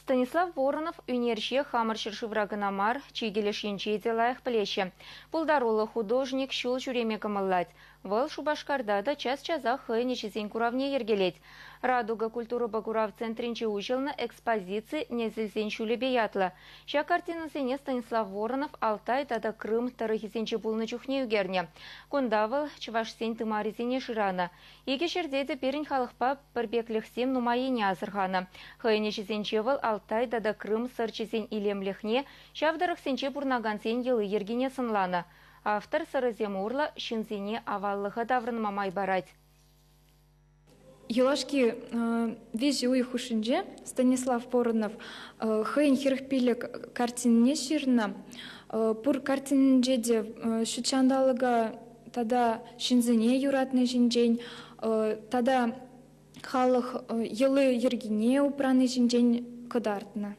Станислав Воронов үнерше хамыршыр шыврагынамар, чигелеш енчейде лайық плеще. Пулдарулы художник шул жүреме кымыллать. Выл Шубашкарда да час-чаза хы нечесен куравне ергелеть. Радуга культура багурав центринче ужылна экспозиции незельсен шулебе ятла. Ща картинасене Станислав Воронов Алтай тада Крым тарыхисенче пулны чухне үгерне. Кундавыл чывашсен тымарисене шырана. Еге шердейді перін халықпа бірбекліхсем нумайыне азырғана. Хы нечесенче выл Алтай тада Крым сырчесен илемлехне, шавдарықсенче бурнагансен елы ергене сынлана. Автор сырызем урла шинзене аваллығы даврын мамай барать. Елашки вези уйх ушинже Станислав Воронов хыйн хирхпилек картинне ширна. Пур картиннже де шучандалыга тада шинзене юратны жинжень, тада халық елы ергене упраны жинжень кыдартна.